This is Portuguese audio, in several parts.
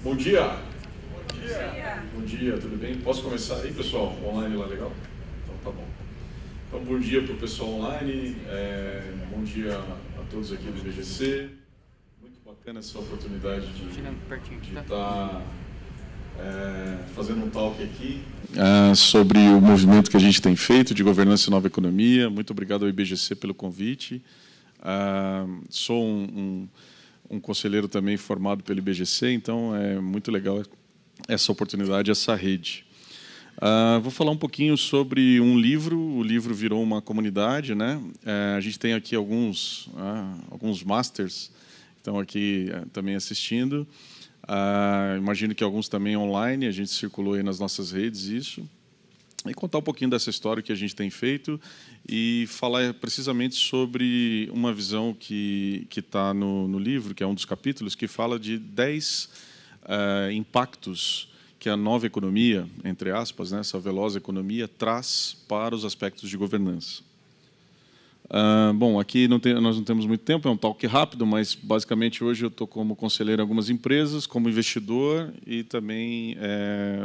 Bom dia! Bom dia! Bom dia, tudo bem? Posso começar aí, pessoal? Online lá, legal? Então tá bom. Então, bom dia para o pessoal online, bom dia a todos aqui do IBGC. Muito bacana essa oportunidade de estar fazendo um talk aqui sobre o movimento que a gente tem feito de governança e nova economia. Muito obrigado ao IBGC pelo convite. Sou um conselheiro também formado pelo IBGC, então é muito legal essa oportunidade, essa rede. Vou falar um pouquinho sobre um livro. O livro virou uma comunidade, né? A gente tem aqui alguns masters que estão aqui também assistindo. Imagino que alguns também online. A gente circulou aí nas nossas redes isso. E contar um pouquinho dessa história que a gente tem feito e falar precisamente sobre uma visão que está no livro, que é um dos capítulos, que fala de 10 impactos que a nova economia, entre aspas, né, essa veloz economia, traz para os aspectos de governança. Bom, aqui nós não temos muito tempo, é um talk rápido, mas basicamente hoje eu estou como conselheiro em algumas empresas, como investidor e também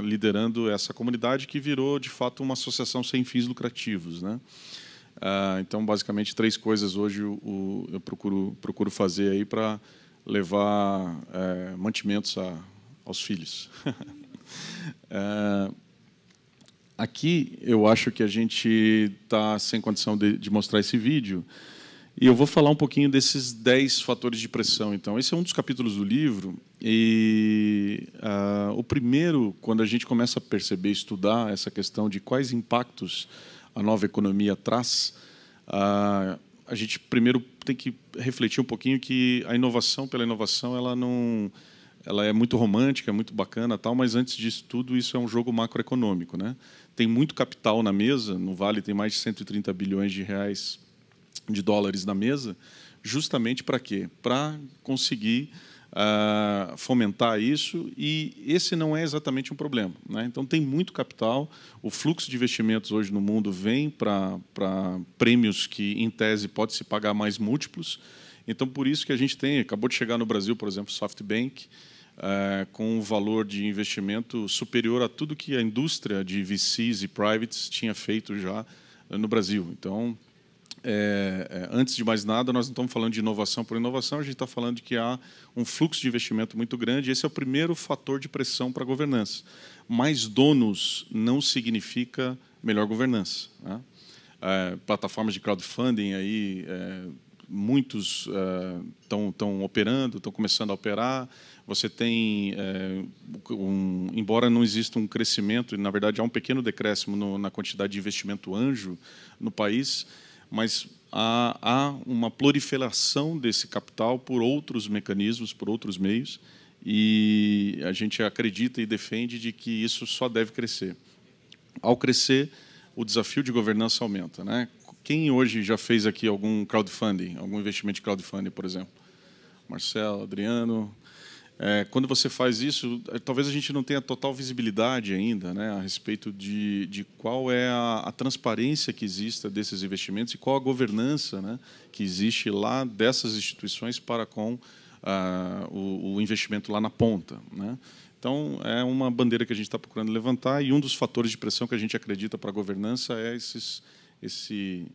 liderando essa comunidade que virou, de fato, uma associação sem fins lucrativos, né? Então, basicamente, 3 coisas hoje eu procuro fazer aí para levar mantimentos aos filhos. Aqui, eu acho que a gente está sem condição de mostrar esse vídeo, e eu vou falar um pouquinho desses 10 fatores de pressão. Então, esse é um dos capítulos do livro, e o primeiro, quando a gente começa a perceber, estudar essa questão de quais impactos a nova economia traz, a gente primeiro tem que refletir um pouquinho que a inovação pela inovação, ela é muito romântica, é muito bacana, tal, mas antes disso tudo, isso é um jogo macroeconômico, né? Tem muito capital na mesa, no Vale tem mais de 130 bilhões de dólares na mesa, justamente para quê? Para conseguir fomentar isso, e esse não é exatamente um problema, né? Então, tem muito capital, o fluxo de investimentos hoje no mundo vem para prêmios que, em tese, pode-se pagar mais múltiplos. Então, por isso que a gente acabou de chegar no Brasil, por exemplo, SoftBank, com um valor de investimento superior a tudo que a indústria de VCs e privates tinha feito já no Brasil. Então, antes de mais nada, nós não estamos falando de inovação por inovação, a gente está falando de que há um fluxo de investimento muito grande, e esse é o primeiro fator de pressão para a governança. Mais donos não significa melhor governança, né? Plataformas de crowdfunding aí, muitos estão operando, estão começando a operar. Você tem, embora não exista um crescimento, e na verdade há um pequeno decréscimo na quantidade de investimento anjo no país, mas há uma proliferação desse capital por outros mecanismos, por outros meios, e a gente acredita e defende de que isso só deve crescer. Ao crescer, o desafio de governança aumenta, né? Quem hoje já fez aqui algum crowdfunding, algum investimento de crowdfunding, por exemplo? Marcelo, Adriano. Quando você faz isso, talvez a gente não tenha total visibilidade ainda, né, a respeito de qual é a transparência que exista desses investimentos e qual a governança, né, que existe lá dessas instituições para com o investimento lá na ponta, né? Então, é uma bandeira que a gente está procurando levantar, e um dos fatores de pressão que a gente acredita para a governança é esse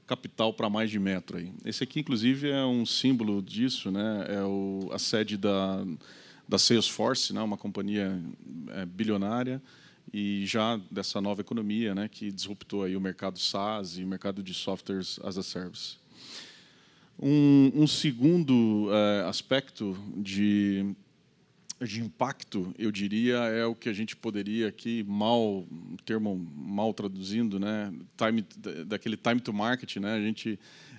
capital para mais de metro aí. Esse aqui, inclusive, é um símbolo disso, né? É a sede da Salesforce, né? Uma companhia bilionária, e já dessa nova economia, né? Que disruptou aí o mercado SaaS e o mercado de softwares as a service. Um segundo aspecto de impacto, eu diria, é o que a gente poderia aqui, termo mal traduzindo, né, daquele time to market, né, a gente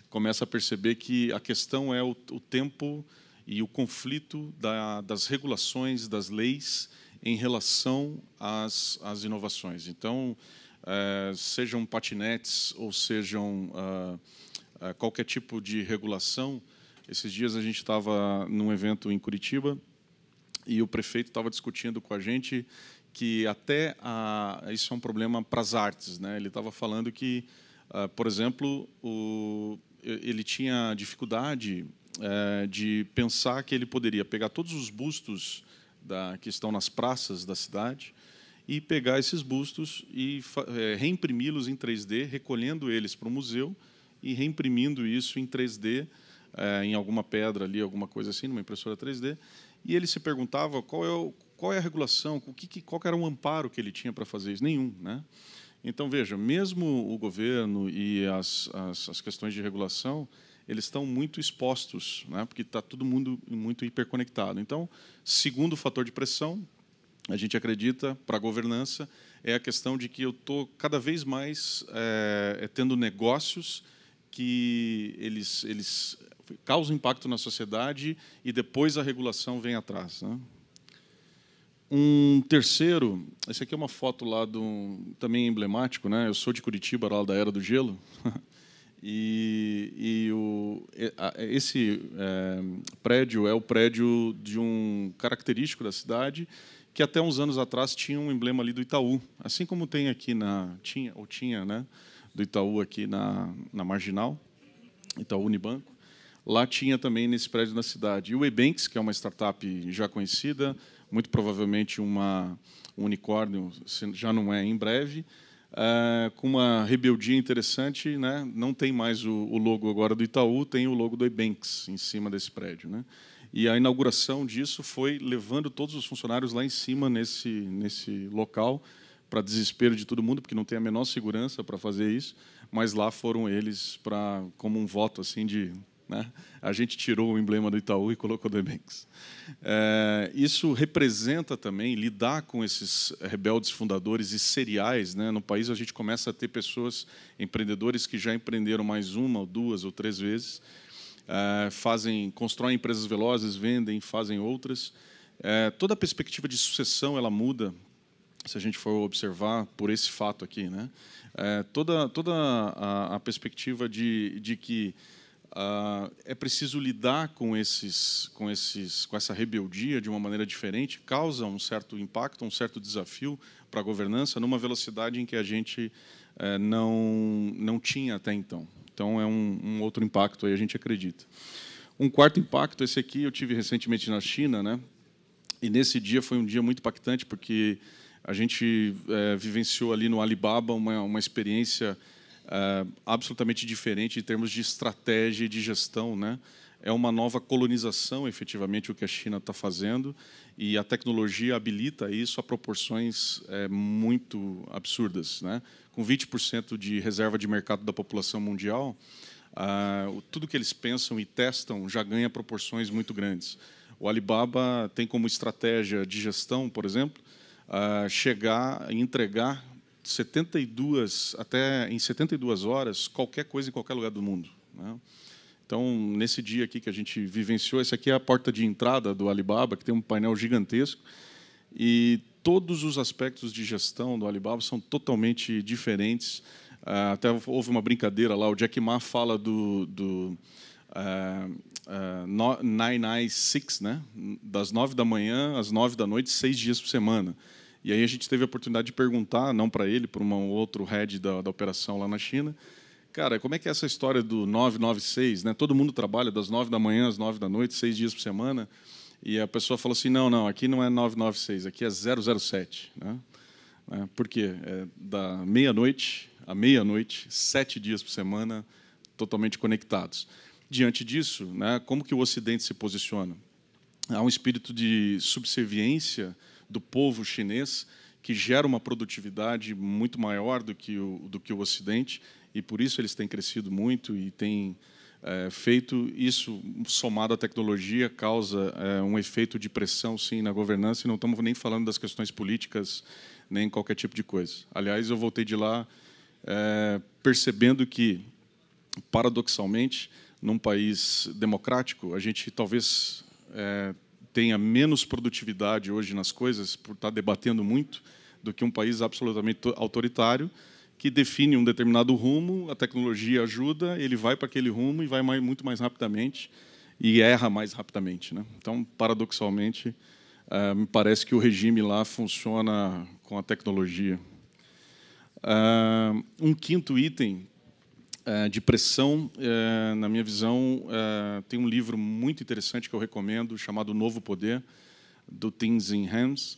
começa a perceber que a questão é o tempo e o conflito das regulações, das leis, em relação às inovações. Então, sejam patinetes ou sejam qualquer tipo de regulação. Esses dias a gente estava num evento em Curitiba, e o prefeito estava discutindo com a gente que até isso é um problema para as artes, né? Ele estava falando que, por exemplo, ele tinha dificuldade de pensar que ele poderia pegar todos os bustos que estão nas praças da cidade, e pegar esses bustos e reimprimi-los em 3D, recolhendo eles para o museu e reimprimindo isso em 3D, em alguma pedra ali, alguma coisa assim, numa impressora 3D. E ele se perguntava qual é a regulação, qual era o amparo que ele tinha para fazer isso? Nenhum, né? Então, veja, mesmo o governo e as questões de regulação, eles estão muito expostos, né? Porque está todo mundo muito hiperconectado. Então, segundo fator de pressão, a gente acredita, para a governança, é a questão de que eu estou cada vez mais tendo negócios que eles causam impacto na sociedade e depois a regulação vem atrás, né? Um terceiro, esse aqui é uma foto lá também emblemático, né? Eu sou de Curitiba, lá da Era do Gelo, esse prédio é o prédio de um característico da cidade que até uns anos atrás tinha um emblema ali do Itaú, assim como tem aqui tinha, né, do Itaú aqui na Marginal, Itaú Unibanco. Lá tinha também nesse prédio na cidade. E o Ebanks, que é uma startup já conhecida, muito provavelmente um unicórnio, já não é em breve, com uma rebeldia interessante, né? Não tem mais o logo agora do Itaú, tem o logo do Ebanks em cima desse prédio, né? E a inauguração disso foi levando todos os funcionários lá em cima, nesse local, para desespero de todo mundo, porque não tem a menor segurança para fazer isso, mas lá foram eles como um voto assim de... né? A gente tirou o emblema do Itaú e colocou do Ebanks. Isso representa também lidar com esses rebeldes fundadores e seriais, né? No país a gente começa a ter pessoas, empreendedores que já empreenderam mais uma, ou duas, ou três vezes, constroem empresas velozes, vendem, fazem outras. Toda a perspectiva de sucessão ela muda, se a gente for observar por esse fato aqui, né? Toda a perspectiva de que é preciso lidar com essa rebeldia de uma maneira diferente, causa um certo impacto, um certo desafio para a governança numa velocidade em que a gente não tinha até então. Então, é um outro impacto, aí a gente acredita. Um quarto impacto, esse aqui eu tive recentemente na China, né? E nesse dia foi um dia muito impactante, porque a gente vivenciou ali no Alibaba uma experiência absolutamente diferente em termos de estratégia e de gestão, né? É uma nova colonização, efetivamente, o que a China está fazendo, e a tecnologia habilita isso a proporções muito absurdas, né? Com 20% de reserva de mercado da população mundial, tudo que eles pensam e testam já ganha proporções muito grandes. O Alibaba tem como estratégia de gestão, por exemplo, chegar e entregar em 72 horas qualquer coisa em qualquer lugar do mundo, né? Então, nesse dia aqui que a gente vivenciou, essa aqui é a porta de entrada do Alibaba, que tem um painel gigantesco, e todos os aspectos de gestão do Alibaba são totalmente diferentes. Até houve uma brincadeira lá, o Jack Ma fala do 996, né? Das 9 da manhã às 9 da noite, 6 dias por semana. E aí a gente teve a oportunidade de perguntar, não para ele, para um outro head da operação lá na China, cara, como é que é essa história do 996, né? Todo mundo trabalha das 9 da manhã às 9 da noite, 6 dias por semana, e a pessoa falou assim, não, aqui não é 996, aqui é 007, né? Por quê? Da meia-noite à meia-noite, 7 dias por semana, totalmente conectados. Diante disso, né, como que o Ocidente se posiciona? Há um espírito de subserviência do povo chinês que gera uma produtividade muito maior do que o Ocidente, e por isso eles têm crescido muito e têm feito isso, somado à tecnologia, causa um efeito de pressão, sim, na governança, e não estamos nem falando das questões políticas, nem qualquer tipo de coisa. Aliás, eu voltei de lá percebendo que, paradoxalmente, num país democrático, a gente talvez tenha menos produtividade hoje nas coisas, por estar debatendo muito, do que um país absolutamente autoritário, que define um determinado rumo, a tecnologia ajuda, ele vai para aquele rumo e vai muito mais rapidamente e erra mais rapidamente, né? Então, paradoxalmente, me parece que o regime lá funciona com a tecnologia. Um quinto item de pressão, na minha visão, tem um livro muito interessante que eu recomendo, chamado Novo Poder, do Things in Hands.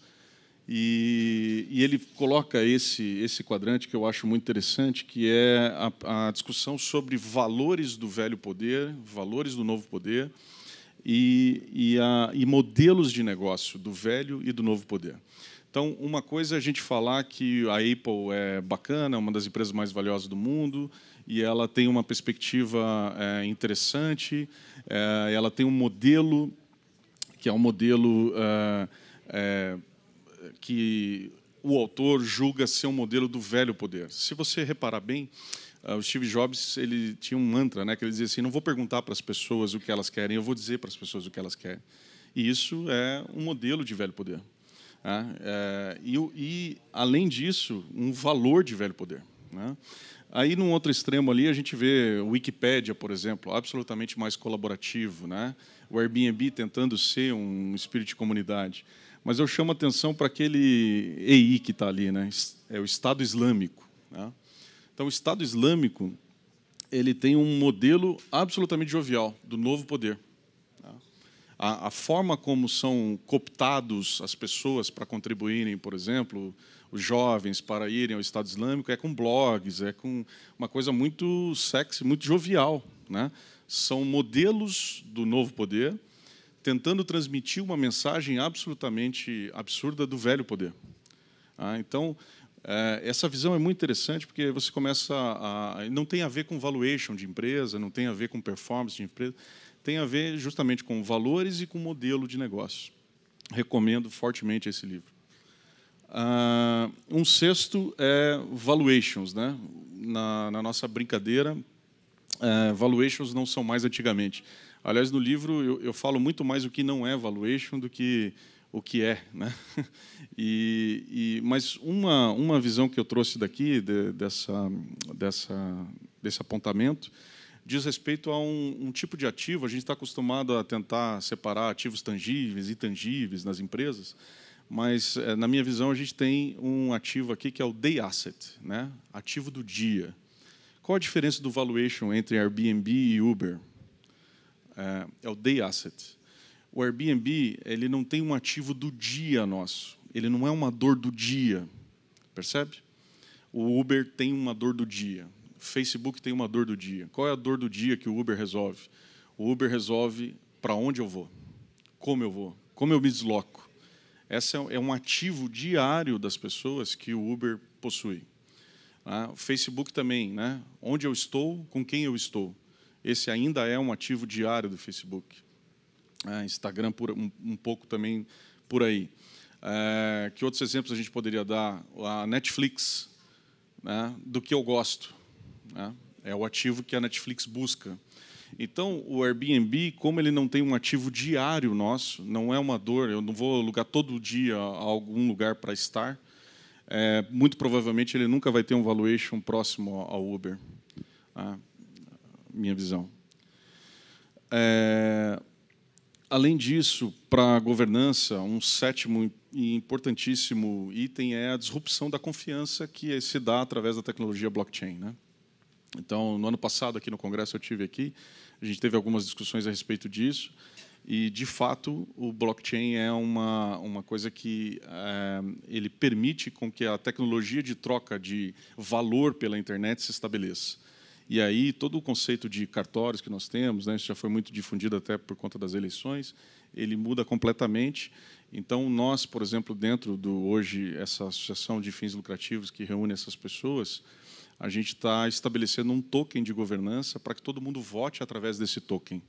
E ele coloca esse quadrante que eu acho muito interessante, que é a discussão sobre valores do velho poder, valores do novo poder, e modelos de negócio do velho e do novo poder. Então, uma coisa é a gente falar que a Apple é bacana, uma das empresas mais valiosas do mundo, e ela tem uma perspectiva interessante, ela tem um modelo que é um modelo que o autor julga ser um modelo do velho poder. Se você reparar bem, o Steve Jobs ele tinha um mantra, né, que ele dizia assim: não vou perguntar para as pessoas o que elas querem, eu vou dizer para as pessoas o que elas querem. E isso é um modelo de velho poder. E além disso, um valor de velho poder. Né? Aí, num outro extremo ali, a gente vê o Wikipédia, por exemplo, absolutamente mais colaborativo, né? O Airbnb tentando ser um espírito de comunidade. Mas eu chamo a atenção para aquele EI que está ali, né? É o Estado Islâmico. Né? Então, o Estado Islâmico ele tem um modelo absolutamente jovial do novo poder. A forma como são cooptados as pessoas para contribuírem, por exemplo, os jovens para irem ao Estado Islâmico, é com blogs, é com uma coisa muito sexy, muito jovial. Né? São modelos do novo poder tentando transmitir uma mensagem absolutamente absurda do velho poder. Então, essa visão é muito interessante porque você começa não tem a ver com valuation de empresa, não tem a ver com performance de empresa, tem a ver justamente com valores e com modelo de negócio. Recomendo fortemente esse livro. Um sexto é valuations. Né? Na nossa brincadeira, valuations não são mais antigamente. Aliás, no livro eu falo muito mais o que não é valuation do que o que é. Né? Mas uma visão que eu trouxe daqui, desse apontamento, diz respeito a um tipo de ativo. A gente está acostumado a tentar separar ativos tangíveis e intangíveis nas empresas, mas, na minha visão, a gente tem um ativo aqui que é o day asset, né? Ativo do dia. Qual a diferença do valuation entre Airbnb e Uber? É o day asset. O Airbnb ele não tem um ativo do dia nosso, ele não é uma dor do dia, percebe? O Uber tem uma dor do dia. O Facebook tem uma dor do dia. Qual é a dor do dia que o Uber resolve? O Uber resolve para onde eu vou, como eu me desloco. Esse é um ativo diário das pessoas que o Uber possui. O Facebook também, né? Onde eu estou, com quem eu estou. Esse ainda é um ativo diário do Facebook. Instagram um pouco também por aí. Que outros exemplos a gente poderia dar? A Netflix, né? Do que eu gosto. É o ativo que a Netflix busca. Então, o Airbnb, como ele não tem um ativo diário nosso, não é uma dor, eu não vou alugar todo dia a algum lugar para estar, muito provavelmente ele nunca vai ter um valuation próximo ao Uber. Minha visão. Além disso, para a governança, um sétimo e importantíssimo item é a disrupção da confiança que se dá através da tecnologia blockchain. Né? Então, no ano passado, aqui no Congresso, eu tive aqui, a gente teve algumas discussões a respeito disso, e, de fato, o blockchain é uma coisa que ele permite com que a tecnologia de troca de valor pela internet se estabeleça. E aí, todo o conceito de cartórios que nós temos, né, isso já foi muito difundido até por conta das eleições, ele muda completamente. Então, nós, por exemplo, dentro hoje, essa associação de fins lucrativos que reúne essas pessoas, a gente está estabelecendo um token de governança para que todo mundo vote através desse token.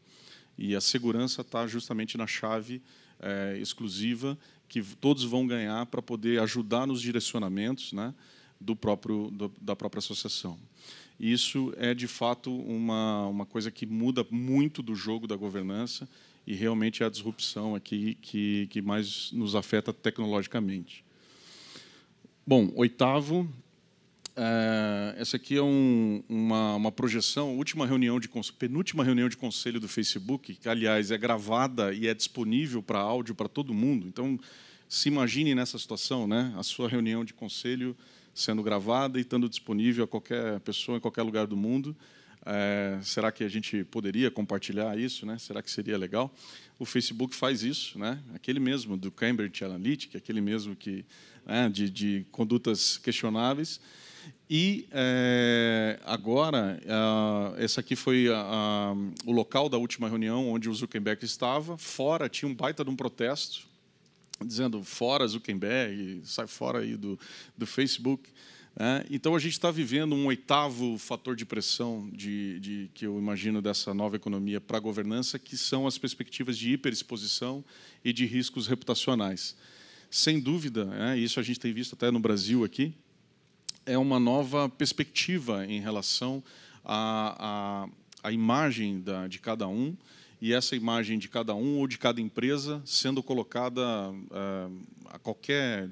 E a segurança está justamente na chave exclusiva que todos vão ganhar para poder ajudar nos direcionamentos, né, da própria associação. Isso é, de fato, uma coisa que muda muito do jogo da governança e realmente é a disrupção aqui que mais nos afeta tecnologicamente. Bom, oitavo. Essa aqui é uma projeção, penúltima reunião de conselho do Facebook, que, aliás, é gravada e é disponível para áudio para todo mundo. Então, se imagine nessa situação, né? A sua reunião de conselho sendo gravada e estando disponível a qualquer pessoa, em qualquer lugar do mundo. Será que a gente poderia compartilhar isso, né? Será que seria legal? O Facebook faz isso, né? Aquele mesmo do Cambridge Analytica, aquele mesmo que, né, de condutas questionáveis. E agora, esse aqui foi o local da última reunião onde o Zuckerberg estava. Fora tinha um baita de um protesto, dizendo fora Zuckerberg, sai fora aí do Facebook. Então, a gente está vivendo um 8º fator de pressão que eu imagino dessa nova economia para a governança, que são as perspectivas de hiperexposição e de riscos reputacionais. Sem dúvida, isso a gente tem visto até no Brasil aqui, é uma nova perspectiva em relação à imagem de cada um, e essa imagem de cada um ou de cada empresa sendo colocada a qualquer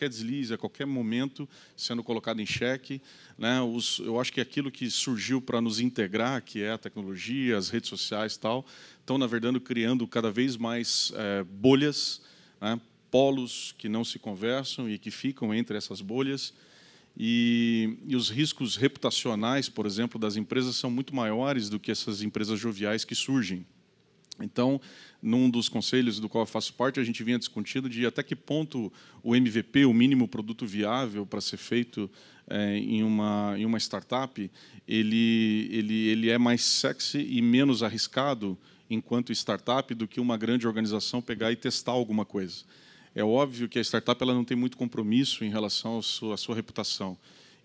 deslize, a qualquer momento, sendo colocada em xeque. Né? Eu acho que aquilo que surgiu para nos integrar, que é a tecnologia, as redes sociais e tal, estão, na verdade, criando cada vez mais bolhas, né? Polos que não se conversam e que ficam entre essas bolhas. E os riscos reputacionais, por exemplo, das empresas são muito maiores do que essas empresas joviais que surgem. Então, num dos conselhos do qual eu faço parte, a gente vinha discutindo de até que ponto o MVP, o mínimo produto viável para ser feito em uma startup, ele é mais sexy e menos arriscado enquanto startup do que uma grande organização pegar e testar alguma coisa. É óbvio que a startup ela não tem muito compromisso em relação à sua reputação.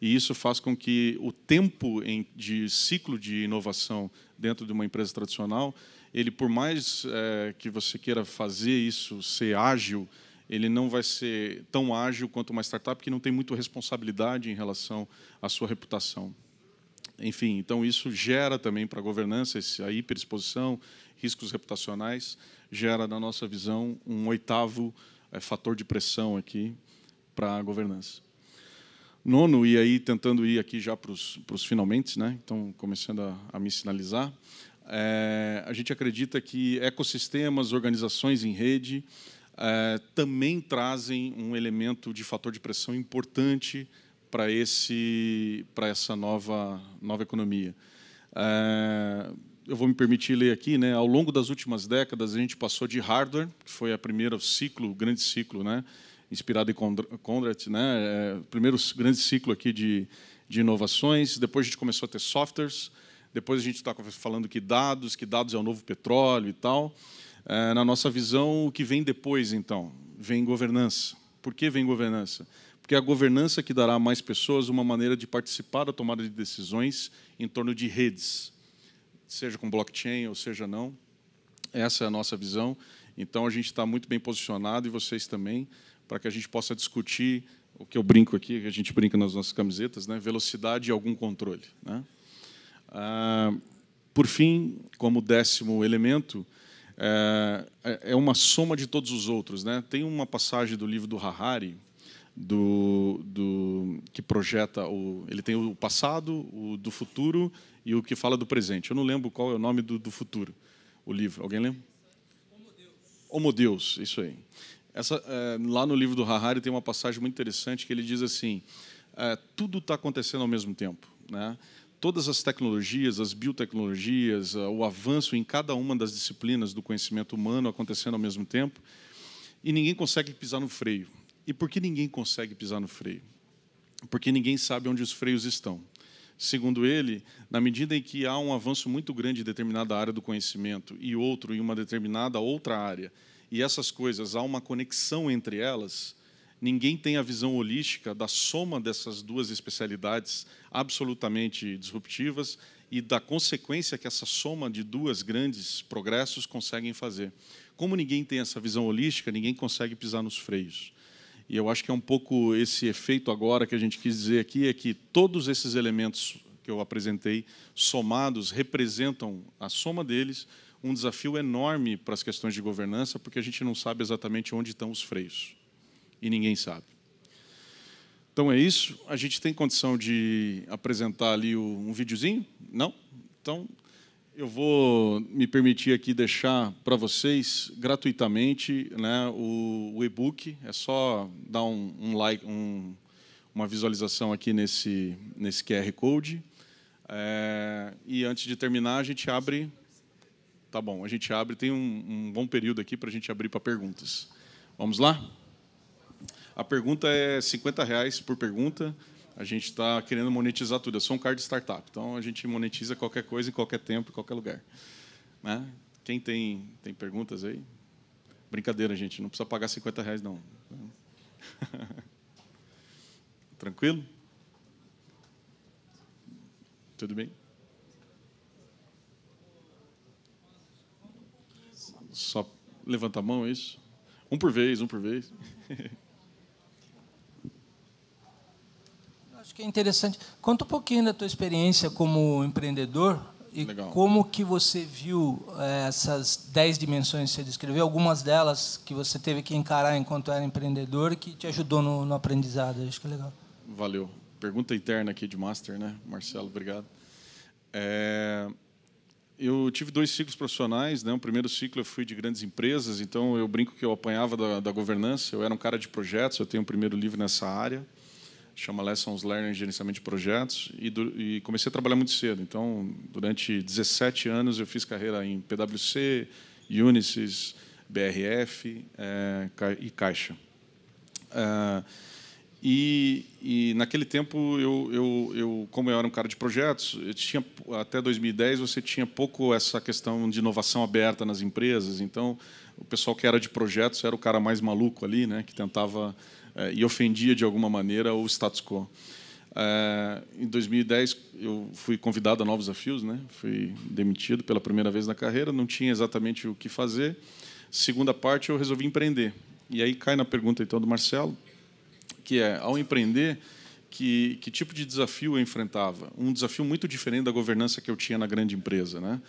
E isso faz com que o tempo de ciclo de inovação dentro de uma empresa tradicional, ele, por mais que você queira fazer isso ser ágil, ele não vai ser tão ágil quanto uma startup que não tem muita responsabilidade em relação à sua reputação. Enfim, então isso gera também para a governança, a hiperexposição, riscos reputacionais, gera, na nossa visão, um 8º fator de pressão aqui para a governança. 9º, e aí tentando ir aqui já para os finalmente, né? Então, começando a me sinalizar, a gente acredita que ecossistemas, organizações em rede, também trazem um elemento de fator de pressão importante para essa nova economia. Eu vou me permitir ler aqui, né? Ao longo das últimas décadas, a gente passou de hardware, que foi o grande ciclo, né? Inspirado em Conrad, né? Primeiro grande ciclo aqui de inovações. Depois a gente começou a ter softwares. Depois a gente está falando que dados é o novo petróleo e tal. Na nossa visão, o que vem depois, então? Vem governança. Por que vem governança? Porque é a governança que dará a mais pessoas uma maneira de participar da tomada de decisões em torno de redes, seja com blockchain ou seja não. Essa é a nossa visão. Então, a gente está muito bem posicionado, e vocês também, para que a gente possa discutir o que eu brinco aqui, que a gente brinca nas nossas camisetas, né? Velocidade e algum controle. Né? Por fim, como 10º elemento, é uma soma de todos os outros. Né? Tem uma passagem do livro do Harari, que projeta ele tem o passado, o do futuro e o que fala do presente. Eu não lembro qual é o nome do futuro, o livro. Alguém lembra? Homo Deus, isso aí. Lá no livro do Harari tem uma passagem muito interessante que ele diz assim: tudo está acontecendo ao mesmo tempo. Né? Todas as tecnologias, as biotecnologias, o avanço em cada uma das disciplinas do conhecimento humano acontecendo ao mesmo tempo, e ninguém consegue pisar no freio. E por que ninguém consegue pisar no freio? Porque ninguém sabe onde os freios estão. Segundo ele, na medida em que há um avanço muito grande em determinada área do conhecimento e outro em uma determinada outra área, e essas coisas, há uma conexão entre elas, ninguém tem a visão holística da soma dessas duas especialidades absolutamente disruptivas e da consequência que essa soma de duas grandes progressos conseguem fazer. Como ninguém tem essa visão holística, ninguém consegue pisar nos freios. E eu acho que é um pouco esse efeito agora que a gente quis dizer aqui, é que todos esses elementos que eu apresentei, somados, representam a soma deles, um desafio enorme para as questões de governança, porque a gente não sabe exatamente onde estão os freios. E ninguém sabe. Então é isso. A gente tem condição de apresentar ali um videozinho? Não? Então, eu vou me permitir aqui deixar para vocês, gratuitamente, né, o e-book. É só dar um like, uma visualização aqui nesse QR Code. E antes de terminar, a gente abre... Tá bom, a gente abre, tem um bom período aqui para a gente abrir para perguntas. Vamos lá? A pergunta é R$50 por pergunta. A gente está querendo monetizar tudo. Eu sou um cara de startup, então a gente monetiza qualquer coisa, em qualquer tempo, em qualquer lugar. Né? Quem tem perguntas aí? Brincadeira, gente, não precisa pagar R$50, não. Tranquilo? Tudo bem? Só levanta a mão, é isso? Um por vez, um por vez. Acho que é interessante. Conta um pouquinho da tua experiência como empreendedor e Legal. como que você viu essas 10 dimensões que você descreveu, algumas delas que você teve que encarar enquanto era empreendedor e que te ajudou no aprendizado. Acho que é legal. Valeu. Pergunta interna aqui de Master, né? Marcelo, obrigado. Eu tive 2 ciclos profissionais, né? O primeiro ciclo eu fui de grandes empresas, então eu brinco que eu apanhava da governança, eu era um cara de projetos, eu tenho um primeiro livro nessa área, chama Lessons Learned em Gerenciamento de Projetos, e comecei a trabalhar muito cedo. Então, durante 17 anos, eu fiz carreira em PwC, Unisys, BRF e Caixa. E naquele tempo, como eu era um cara de projetos, até 2010 você tinha pouco essa questão de inovação aberta nas empresas. Então, o pessoal que era de projetos era o cara mais maluco ali, né, que tentava e ofendia de alguma maneira o status quo. Em 2010 eu fui convidado a novos desafios, né? Fui demitido pela primeira vez na carreira, não tinha exatamente o que fazer. Segunda parte, eu resolvi empreender. E aí cai na pergunta então do Marcelo, que é, ao empreender, que tipo de desafio eu enfrentava? Um desafio muito diferente da governança que eu tinha na grande empresa, né?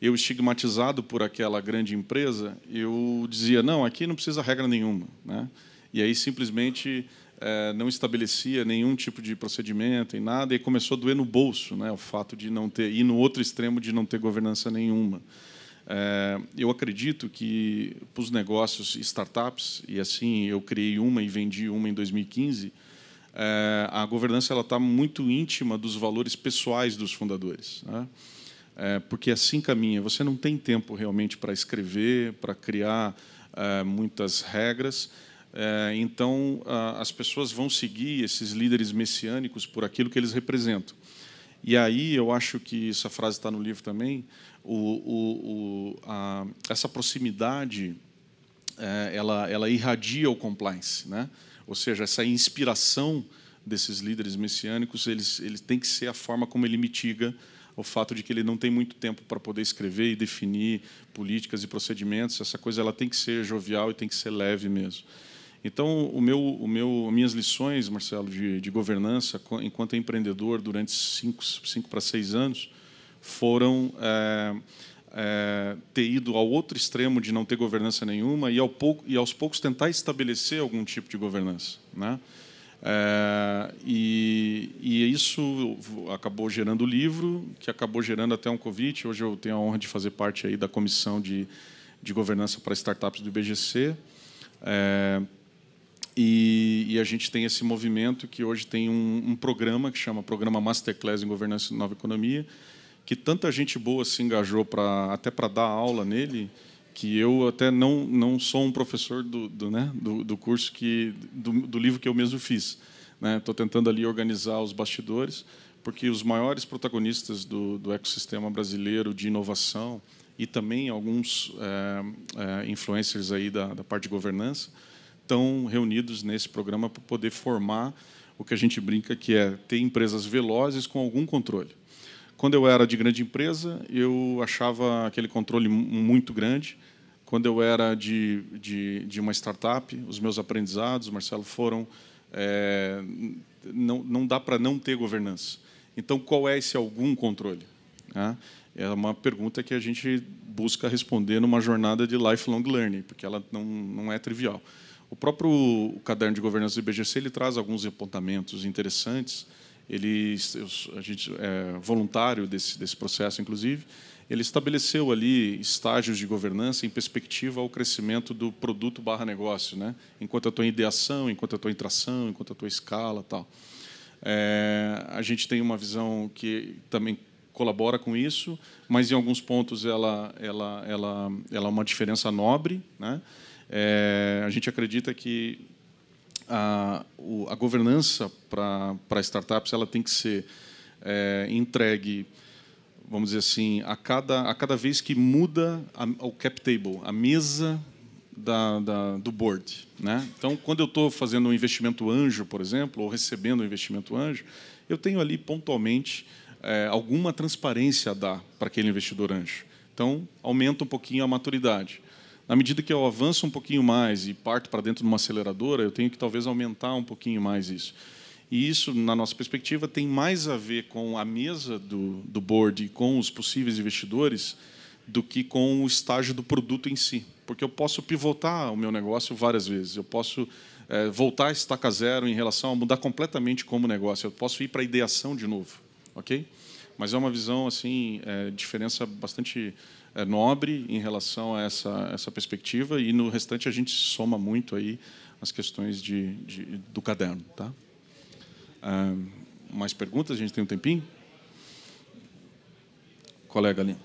Eu, estigmatizado por aquela grande empresa, eu dizia, não, aqui não precisa regra nenhuma, né? E aí, simplesmente, não estabelecia nenhum tipo de procedimento e nada, e começou a doer no bolso, né? O fato de não ter... E no outro extremo, de não ter governança nenhuma. Eu acredito que, para os negócios startups, e assim eu criei uma e vendi uma em 2015, a governança está muito íntima dos valores pessoais dos fundadores, né? Porque assim caminha. Você não tem tempo realmente para escrever, para criar muitas regras. Então, as pessoas vão seguir esses líderes messiânicos por aquilo que eles representam. E aí, eu acho que essa frase está no livro também, essa proximidade, ela irradia o compliance, né? Ou seja, essa inspiração desses líderes messiânicos, eles têm que ser a forma como ele mitiga o fato de que ele não tem muito tempo para poder escrever e definir políticas e procedimentos. Essa coisa ela tem que ser jovial e tem que ser leve mesmo. Então, minhas lições, Marcelo, de governança, enquanto empreendedor, durante 5 para 6 anos, foram ter ido ao outro extremo de não ter governança nenhuma e aos poucos tentar estabelecer algum tipo de governança, né? E isso acabou gerando o livro, que acabou gerando até um convite. Hoje eu tenho a honra de fazer parte aí da comissão de governança para startups do IBGC. E a gente tem esse movimento que hoje tem um programa que chama Programa Masterclass em Governança e Nova Economia, que tanta gente boa se engajou até para dar aula nele, que eu até não sou um professor do curso do livro que eu mesmo fiz, né? Estou tentando ali organizar os bastidores, porque os maiores protagonistas do ecossistema brasileiro de inovação e também alguns influencers aí da parte de governança estão reunidos nesse programa para poder formar o que a gente brinca que é ter empresas velozes com algum controle. Quando eu era de grande empresa, eu achava aquele controle muito grande. Quando eu era de uma startup, os meus aprendizados, Marcelo, foram... não dá para não ter governança. Então, qual é esse algum controle? É uma pergunta que a gente busca responder numa jornada de lifelong learning, porque ela não é trivial. O próprio caderno de governança do IBGC ele traz alguns apontamentos interessantes. A gente é voluntário desse processo, inclusive. Ele estabeleceu ali estágios de governança em perspectiva ao crescimento do produto/negócio, né? Enquanto eu estou em ideação, enquanto eu estou em tração, enquanto eu estou em escala, tal. A gente tem uma visão que também colabora com isso, mas em alguns pontos ela é uma diferença nobre, né? A gente acredita que a governança para startups ela tem que ser entregue, vamos dizer assim, a cada vez que muda o cap table, a mesa do board, né? Então, quando eu estou fazendo um investimento anjo, por exemplo, ou recebendo um investimento anjo, eu tenho ali pontualmente alguma transparência a dar para aquele investidor anjo. Então, aumenta um pouquinho a maturidade. Na medida que eu avanço um pouquinho mais e parto para dentro de uma aceleradora, eu tenho que talvez aumentar um pouquinho mais isso. E isso, na nossa perspectiva, tem mais a ver com a mesa do board e com os possíveis investidores do que com o estágio do produto em si. Porque eu posso pivotar o meu negócio várias vezes. Eu posso voltar a estaca zero em relação a mudar completamente como negócio. Eu posso ir para a ideação de novo. Ok? Mas é uma visão, assim, diferença bastante nobre em relação a essa perspectiva, e no restante a gente soma muito aí as questões do caderno. Tá? Mais perguntas? A gente tem um tempinho? Colega ali.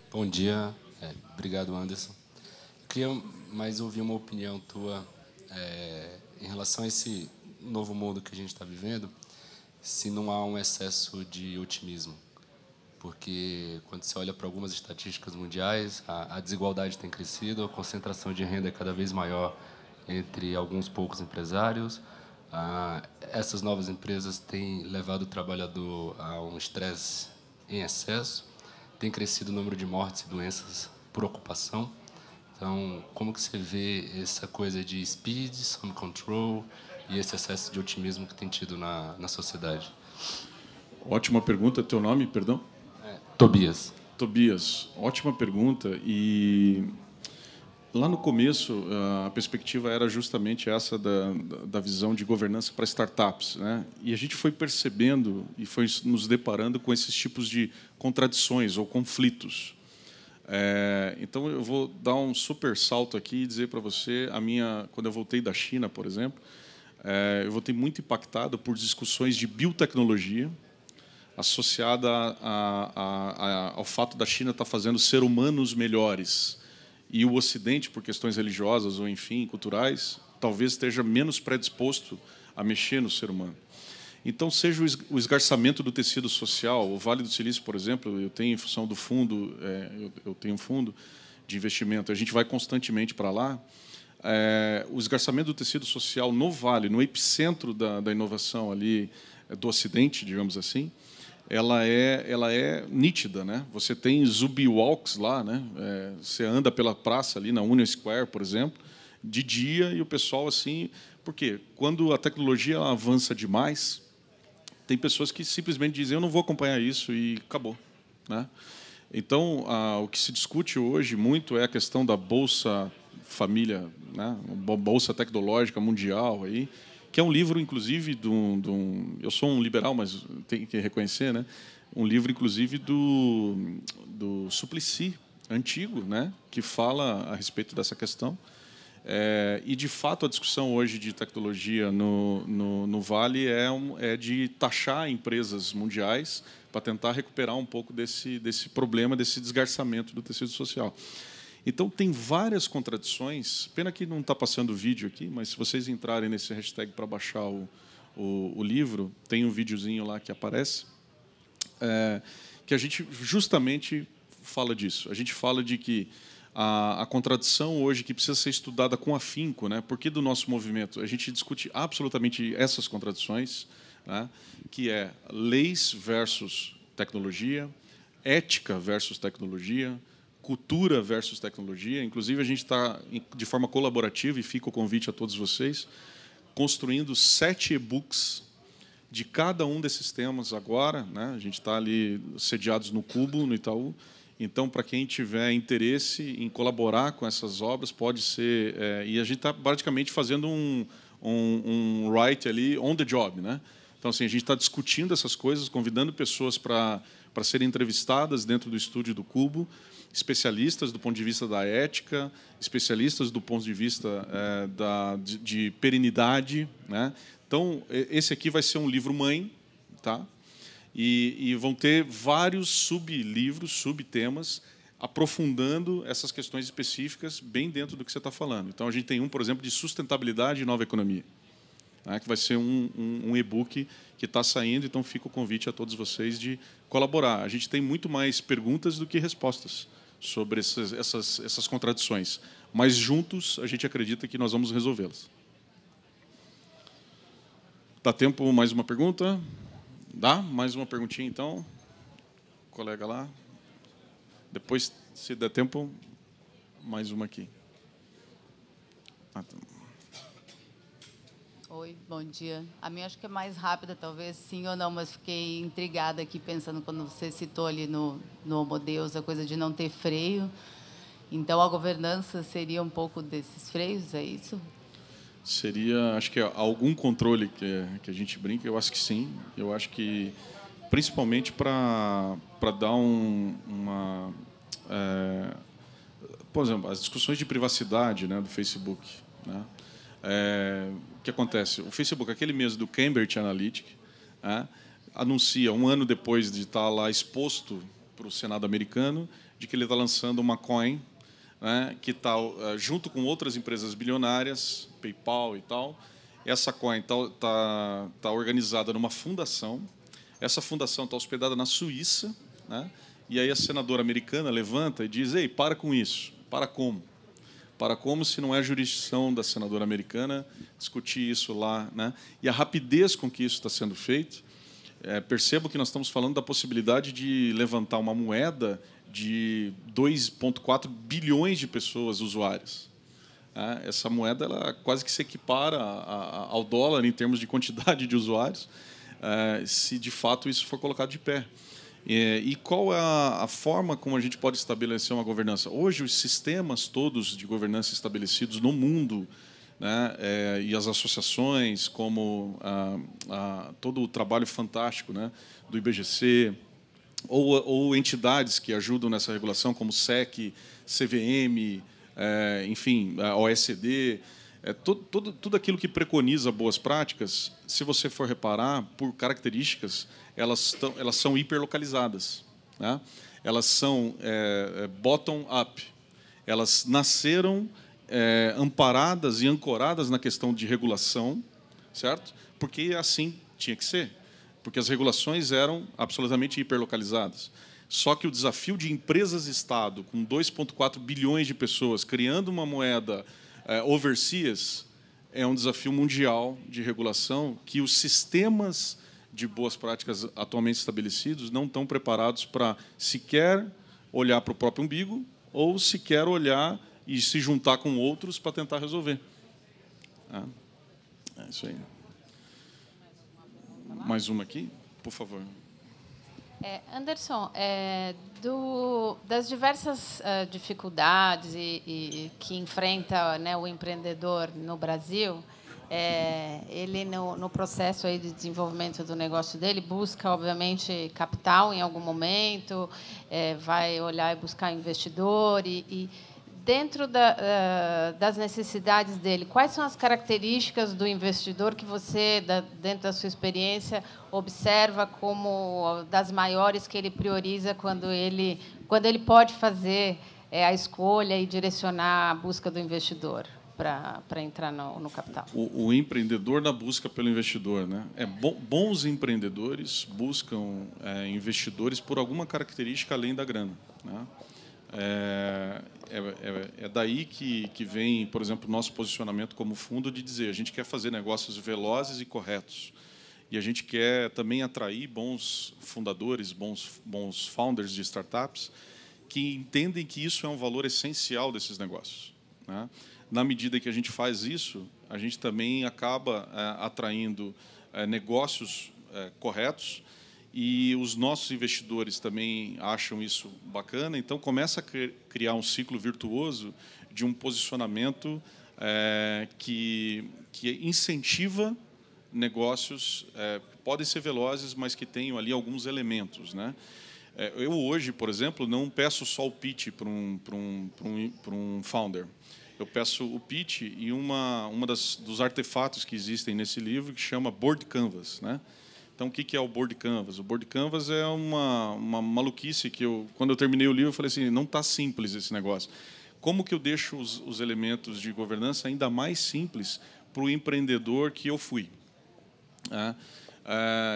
Bom dia. Obrigado, Anderson. Eu queria mais ouvir uma opinião tua em relação a esse novo mundo que a gente está vivendo, se não há um excesso de otimismo. Porque, quando você olha para algumas estatísticas mundiais, a desigualdade tem crescido, a concentração de renda é cada vez maior entre alguns poucos empresários. Essas novas empresas têm levado o trabalhador a um estresse em excesso, tem crescido o número de mortes e doenças por ocupação. Então, como que você vê essa coisa de speed, some control e esse excesso de otimismo que tem tido na sociedade? Ótima pergunta. Teu nome, perdão? Tobias. Tobias, ótima pergunta. E lá no começo, a perspectiva era justamente essa da visão de governança para startups, né? E a gente foi percebendo e foi nos deparando com esses tipos de contradições ou conflitos. Então, eu vou dar um super salto aqui e dizer para você, quando eu voltei da China, por exemplo, eu voltei muito impactado por discussões de biotecnologia associada ao fato da China estar fazendo ser humanos melhores, e o Ocidente, por questões religiosas ou, enfim, culturais, talvez esteja menos predisposto a mexer no ser humano. Então, seja o esgarçamento do tecido social, o Vale do Silício, por exemplo, eu tenho, em função do fundo, eu tenho um fundo de investimento, a gente vai constantemente para lá. O esgarçamento do tecido social no Vale, no epicentro da inovação ali do Ocidente, digamos assim, ela é nítida, né? Você tem Zubi Walks lá, né? Você anda pela praça ali na Union Square, por exemplo, de dia, e o pessoal assim, por quê? Quando a tecnologia avança demais, tem pessoas que simplesmente dizem: eu não vou acompanhar isso, e acabou, né? Então, o que se discute hoje muito é a questão da Bolsa Família, né? Bolsa Tecnológica Mundial aí, que é um livro, inclusive, eu sou um liberal, mas tenho que reconhecer, né? Um livro, inclusive, do Suplicy, antigo, né? Que fala a respeito dessa questão. E, de fato, a discussão hoje de tecnologia no Vale é de taxar empresas mundiais para tentar recuperar um pouco desse problema, desse desgarçamento do tecido social. Então, tem várias contradições. Pena que não está passando o vídeo aqui, mas se vocês entrarem nesse hashtag para baixar o livro, tem um videozinho lá que aparece, que a gente justamente fala disso. A gente fala de que a contradição hoje que precisa ser estudada com afinco, né? Porque do nosso movimento a gente discute absolutamente essas contradições, né? Que é leis versus tecnologia, ética versus tecnologia, cultura versus tecnologia. Inclusive, a gente está, de forma colaborativa, e fica o convite a todos vocês, construindo 7 e-books de cada um desses temas agora, né? A gente está ali sediados no Cubo, no Itaú. Então, para quem tiver interesse em colaborar com essas obras, pode ser... e a gente está praticamente fazendo um write ali on the job, né? Então, assim, a gente está discutindo essas coisas, convidando pessoas para para serem entrevistadas dentro do estúdio do Cubo, especialistas do ponto de vista da ética, especialistas do ponto de vista de perenidade, né? Então, esse aqui vai ser um livro-mãe, tá? E vão ter vários sublivros, subtemas, aprofundando essas questões específicas bem dentro do que você está falando. Então, a gente tem por exemplo, de sustentabilidade e nova economia, né, que vai ser um e-book que está saindo, então fica o convite a todos vocês de colaborar. A gente tem muito mais perguntas do que respostas sobre essas contradições, mas juntos a gente acredita que nós vamos resolvê-las. Dá tempo mais uma pergunta? Dá? Mais uma perguntinha, então? Colega lá. Depois, se der tempo, mais uma aqui. Oi, bom dia. A minha acho que é mais rápida, talvez sim ou não, mas fiquei intrigada aqui pensando quando você citou ali no Homo Deus a coisa de não ter freio. Então, a governança seria um pouco desses freios, é isso? Seria, acho que algum controle que a gente brinca, eu acho que sim. Eu acho que, principalmente para dar por exemplo, as discussões de privacidade, né, do Facebook, né? O que acontece? O Facebook, aquele mês do Cambridge Analytica, né, anuncia, um ano depois de estar lá exposto para o Senado americano, de que ele está lançando uma coin, né, que está junto com outras empresas bilionárias, PayPal e tal. Essa coin está organizada numa fundação. Essa fundação está hospedada na Suíça, né? E aí a senadora americana levanta e diz: ei, para com isso. Para como? Para como, se não é jurisdição da senadora americana discutir isso lá, né? E a rapidez com que isso está sendo feito, percebo que nós estamos falando da possibilidade de levantar uma moeda de 2,4 bilhões de pessoas usuárias. Essa moeda ela quase que se equipara ao dólar em termos de quantidade de usuários, se de fato isso for colocado de pé. E qual é a forma como a gente pode estabelecer uma governança? Hoje, os sistemas todos de governança estabelecidos no mundo, né, e as associações, como todo o trabalho fantástico, né, do IBGC, ou entidades que ajudam nessa regulação, como SEC, CVM, enfim, a OECD, tudo aquilo que preconiza boas práticas, se você for reparar, por características, elas são hiperlocalizadas, né? Elas são bottom-up. Elas nasceram amparadas e ancoradas na questão de regulação, certo? Porque assim tinha que ser, porque as regulações eram absolutamente hiperlocalizadas. Só que o desafio de empresas-estado, com 2,4 bilhões de pessoas, criando uma moeda overseas, é um desafio mundial de regulação que os sistemas de boas práticas atualmente estabelecidos não estão preparados para sequer olhar para o próprio umbigo ou sequer olhar e se juntar com outros para tentar resolver. É isso aí. Mais uma aqui, por favor. Anderson, das diversas dificuldades que enfrenta, né, o empreendedor no Brasil, ele, no processo aí de desenvolvimento do negócio dele, busca, obviamente, capital em algum momento, vai olhar e buscar investidor. E dentro das necessidades dele, quais são as características do investidor que você, dentro da sua experiência, observa como das maiores que ele prioriza quando ele pode fazer a escolha e direcionar a busca do investidor para entrar no capital? O empreendedor na busca pelo investidor, né? Bons empreendedores buscam investidores por alguma característica além da grana, né? É daí que vem, por exemplo, o nosso posicionamento como fundo de dizer: a gente quer fazer negócios velozes e corretos, e a gente quer também atrair bons fundadores, bons founders de startups que entendem que isso é um valor essencial desses negócios, né? Na medida que a gente faz isso, a gente também acaba atraindo negócios corretos, e os nossos investidores também acham isso bacana. Então, começa a criar um ciclo virtuoso de um posicionamento que incentiva negócios que podem ser velozes, mas que tenham ali alguns elementos, né? Eu hoje, por exemplo, não peço só o pitch para um founder. Eu peço o pitch e dos artefatos que existem nesse livro que chama Board Canvas, né? Então, o que é o Board Canvas? O Board Canvas é uma maluquice que quando eu terminei o livro, eu falei assim, não está simples esse negócio. Como que eu deixo os elementos de governança ainda mais simples para o empreendedor que eu fui?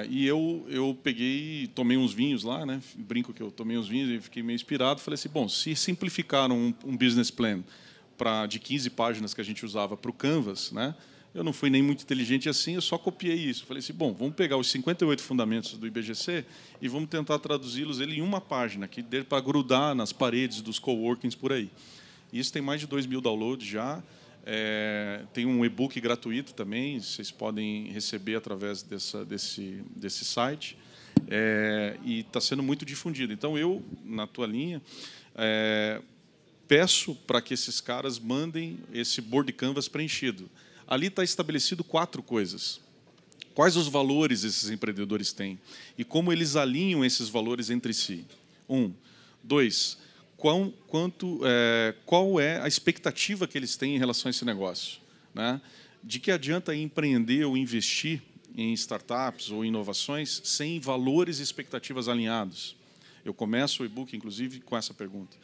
E eu peguei, tomei uns vinhos lá, né? Brinco que eu tomei uns vinhos e fiquei meio inspirado. Falei assim, bom, se simplificaram um business plan de 15 páginas que a gente usava para o Canvas, né? Eu não fui nem muito inteligente assim, eu só copiei isso. Falei assim, bom, vamos pegar os 58 fundamentos do IBGC e vamos tentar traduzi-los em uma página, que dê para grudar nas paredes dos coworkings por aí. Isso tem mais de 2.000 downloads já. Tem um e-book gratuito também, vocês podem receber através desse site. E está sendo muito difundido. Então, eu, na tua linha, peço para que esses caras mandem esse board canvas preenchido. Ali está estabelecido 4 coisas. Quais os valores esses empreendedores têm e como eles alinham esses valores entre si. 1. 2. Qual é a expectativa que eles têm em relação a esse negócio, né? De que adianta empreender ou investir em startups ou inovações sem valores e expectativas alinhados? Eu começo o e-book, inclusive, com essa pergunta.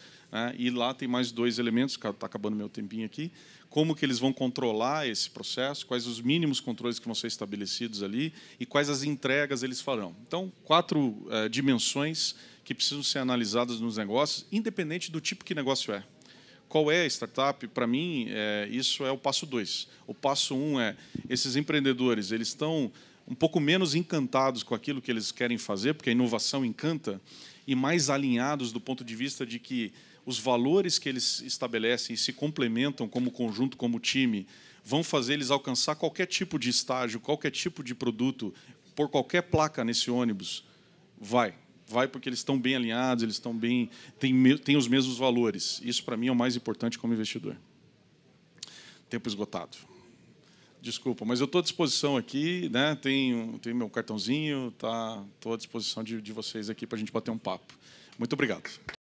E lá tem mais 2 elementos, está acabando meu tempinho aqui. Como que eles vão controlar esse processo, quais os mínimos controles que vão ser estabelecidos ali e quais as entregas eles farão. Então, 4 dimensões que precisam ser analisadas nos negócios, independente do tipo que negócio é. Qual é a startup? Para mim, isso é o passo 2. O passo 1 esses empreendedores eles estão um pouco menos encantados com aquilo que eles querem fazer, porque a inovação encanta, e mais alinhados do ponto de vista de que os valores que eles estabelecem e se complementam como conjunto, como time, vão fazer eles alcançar qualquer tipo de estágio, qualquer tipo de produto, por qualquer placa nesse ônibus, vai porque eles estão bem alinhados, eles estão bem, têm os mesmos valores. Isso, para mim, é o mais importante como investidor. Tempo esgotado. Desculpa, mas eu estou à disposição aqui, né? Tem meu cartãozinho, estou à disposição de vocês aqui para a gente bater um papo. Muito obrigado.